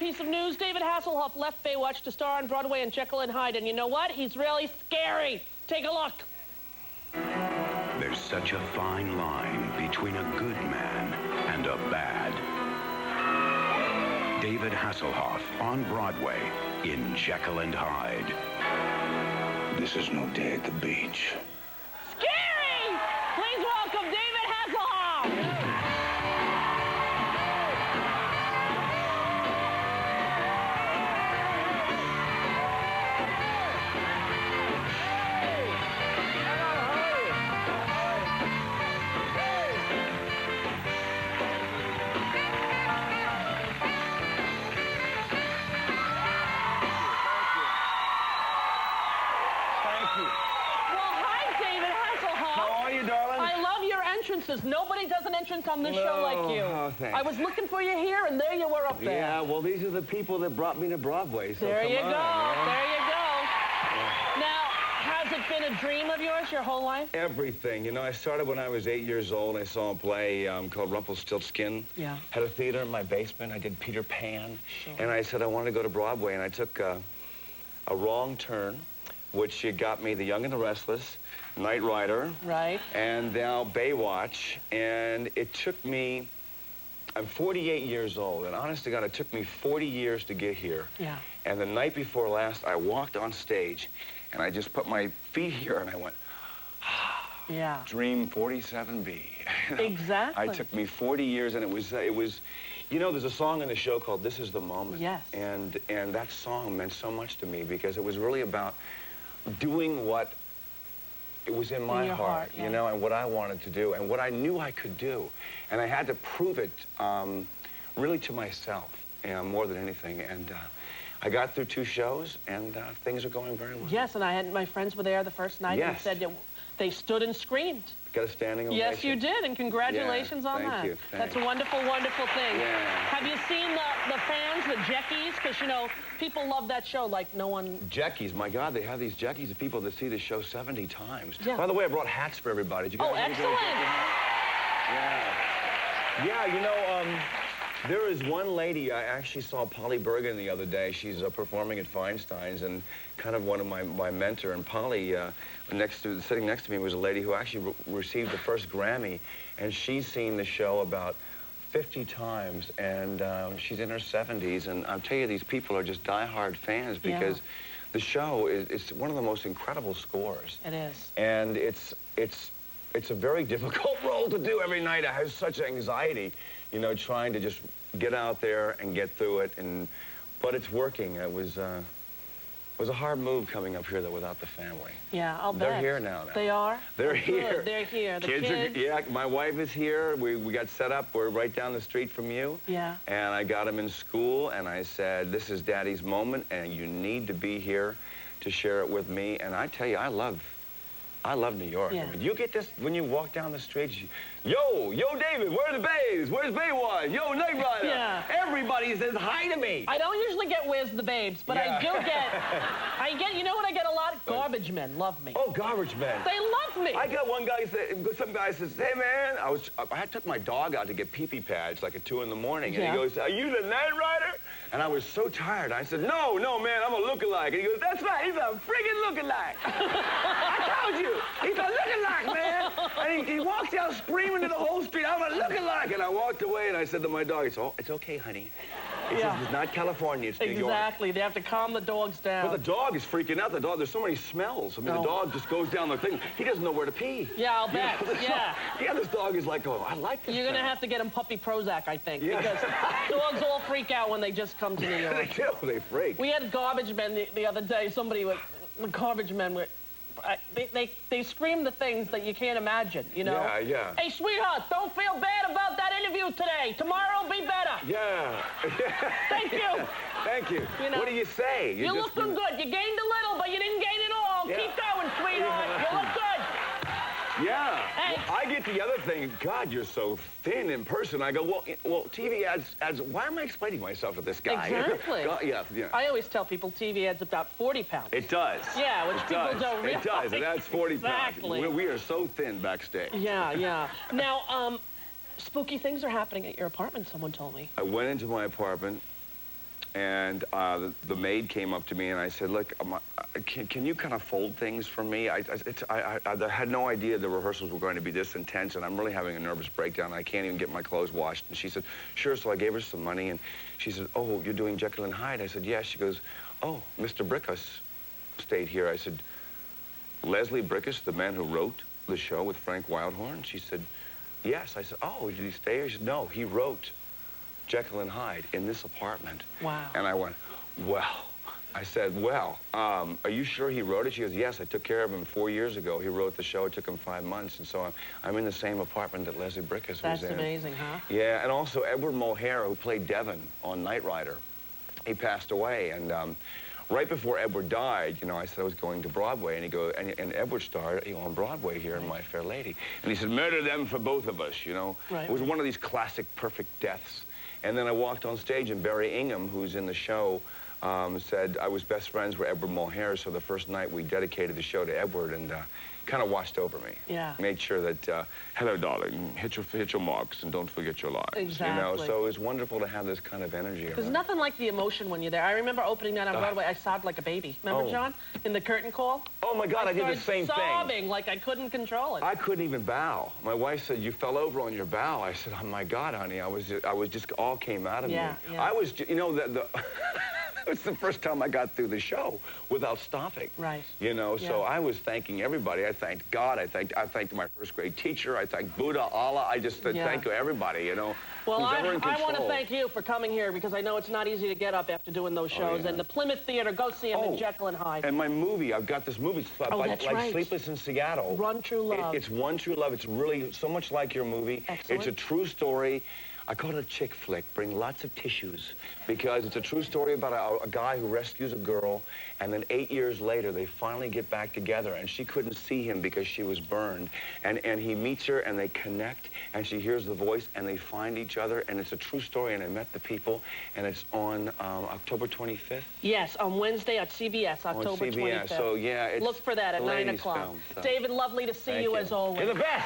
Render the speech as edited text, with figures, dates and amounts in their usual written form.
piece of news. David Hasselhoff left Baywatch to star on Broadway in Jekyll and Hyde. And you know what? He's really scary. Take a look. There's such a fine line between a good man and a bad. David Hasselhoff on Broadway in Jekyll and Hyde. This is no day at the beach. Scary! Please welcome David Hasselhoff! Nobody does an entrance on this show like you. Oh, thanks. I was looking for you here, and there you were up there. Yeah, well, these are the people that brought me to Broadway, so there you come go. on, There you go. Yeah. Now, has it been a dream of yours your whole life? Everything. You know, I started when I was 8 years old. I saw a play called Rumpelstiltskin. Yeah. Had a theater in my basement. I did Peter Pan. Sure. And I said I wanted to go to Broadway, and I took a wrong turn, which got me The Young and the Restless, Knight Rider, right, and now Baywatch, and it took me, I'm 48 years old, and honest to God, it took me 40 years to get here. Yeah. And the night before last, I walked on stage, and I just put my feet here, and I went, yeah. Dream 47B. You know? Exactly. It took me 40 years, and it was, you know, there's a song in the show called This Is the Moment. Yes. And that song meant so much to me because it was really about doing what it was in my heart, yeah. You know, and what I wanted to do and what I knew I could do. And I had to prove it really to myself more than anything. And I got through 2 shows, and things are going very well. Yes, and I had my friends were there the first night and said they stood and screamed. Got a standing ovation. Yes, you did, and congratulations on that. Thank you. That's a wonderful, wonderful thing. Yeah. Have you seen the fans, the Jeckies? Because, you know, people love that show like no one... Jeckies, my God, they have these Jeckies of people that see the show 70 times. Yeah. By the way, I brought hats for everybody. Did you guys excellent. Yeah, you know, there is one lady, I actually saw Polly Bergen the other day. She's performing at Feinstein's and kind of one of my mentor. And Polly, sitting next to me was a lady who actually received the first Grammy. And she's seen the show about 50 times, and she's in her 70s. And I'll tell you, these people are just diehard fans because the show is one of the most incredible scores. It is. And it's a very difficult role to do every night. I have such anxiety, you know, trying to just get out there and get through it. But it's working. It was a hard move coming up here, though, without the family. Yeah, I'll bet. They're here now. They are? They're here. Good. They're here. The kids kids. Are, yeah, my wife is here. We got set up. We're right down the street from you. Yeah. And I got them in school, and I said, this is Daddy's moment, and you need to be here to share it with me. And I tell you, I love New York. Yeah. I mean, you get this when you walk down the streets. Yo, David, where are the Babes? Where's Baywatch? Yo, Knight Rider. Yeah. Everybody says hi to me. I don't usually get where's the Babes, but I do get, you know what I get a lot? Garbage men love me. Oh, garbage men. They love me. I got one guy, some guy says, hey, man, I took my dog out to get pee-pee pads like at 2 in the morning. And he goes, are you the Knight Rider? And I was so tired. I said, no, man, I'm a lookalike. And he goes, that's right, he's a friggin' lookalike. I told you, he's a lookalike, man. And he walks out screaming to the whole street, I'm a lookalike. And I walked away and I said to my dog, it's okay, honey. It's not California, it's New York. Exactly, they have to calm the dogs down. But the dog is freaking out. The dog, there's so many smells. I mean, the dog just goes down the thing. He doesn't know where to pee. Yeah, I'll bet. This dog is like, oh, I like this. You're going to have to get him puppy Prozac, I think, yeah. because dogs all freak out when they just come to New York. They do, they freak. We had garbage men the other day. The garbage men were, they scream the things that you can't imagine, you know? Yeah, yeah. Hey, sweetheart, don't feel bad about that interview today. Tomorrow will be better. Yeah. Thank you. Thank you. You know, what do you say? You're looking good. You gained a little, but you didn't gain it all. Yeah. Keep going, sweetheart. You look good. Yeah. Hey. Well, I get the other thing. God, you're so thin in person. I go, well, TV ads. Why am I explaining myself to this guy? Exactly. Yeah. I always tell people TV ads about 40 pounds. It does. Yeah, which people don't realize. It does. It adds 40 Exactly. pounds. We are so thin backstage. Yeah. Now, spooky things are happening at your apartment, someone told me. I went into my apartment, and the maid came up to me, and I said, look, can you kind of fold things for me? I had no idea the rehearsals were going to be this intense, and I'm really having a nervous breakdown. I can't even get my clothes washed. And she said, sure. So I gave her some money, and she said, oh, you're doing Jekyll and Hyde? I said, yes. She goes, oh, Mr. Brickus stayed here. I said, Leslie Brickus, the man who wrote the show with Frank Wildhorn? She said, yes. I said, oh, did he stay here? She said, no, he wrote Jekyll and Hyde in this apartment. Wow. And I went, well. I said, well, are you sure he wrote it? She goes, yes, I took care of him 4 years ago. He wrote the show. It took him 5 months. And so I'm in the same apartment that Leslie Brickus was in. That's amazing, huh? Yeah, and also Edward Mulhare, who played Devon on Knight Rider, he passed away. And right before Edward died, you know, I said I was going to Broadway. And he goes, and Edward starred on Broadway here in My Fair Lady. And he said, murder them for both of us, you know. Right. It was one of these classic perfect deaths. And then I walked on stage, and Barry Ingham, who's in the show, said I was best friends with Edward Mulhare, so the first night we dedicated the show to Edward, and kind of watched over me. Yeah. Made sure that, hello, darling, hit your marks and don't forget your lines. Exactly. You know, so it was wonderful to have this kind of energy. There's nothing like the emotion when you're there. I remember opening that on Broadway. I sobbed like a baby. Remember, John? In the curtain call? Oh, my God, I did the same thing. Sobbing like I couldn't control it. I couldn't even bow. My wife said, you fell over on your bow. I said, oh, my God, honey, I was just, all came out of me. Yeah. I was, you know, it was the first time I got through the show without stopping. Right. You know, so I was thanking everybody. I thanked God. I thanked my first grade teacher. I thanked Buddha, Allah. I just said thank you everybody, you know. Well, I want to thank you for coming here, because I know it's not easy to get up after doing those shows. And the Plymouth Theater, go see him in Jekyll and Hyde. And my movie, I've got this movie, like Sleepless in Seattle. One True Love. It's One True Love. It's really so much like your movie. Excellent. It's a true story. I call it a chick flick. Bring lots of tissues, because it's a true story about a guy who rescues a girl, and then 8 years later they finally get back together, and she couldn't see him because she was burned, and he meets her, and they connect, and she hears the voice, and they find each other, and it's a true story. And I met the people, and it's on October 25th. Yes, on Wednesday at CBS, October 25th. So yeah, it's look for that at 9 o'clock. So. David, lovely to see you as always. You're the best.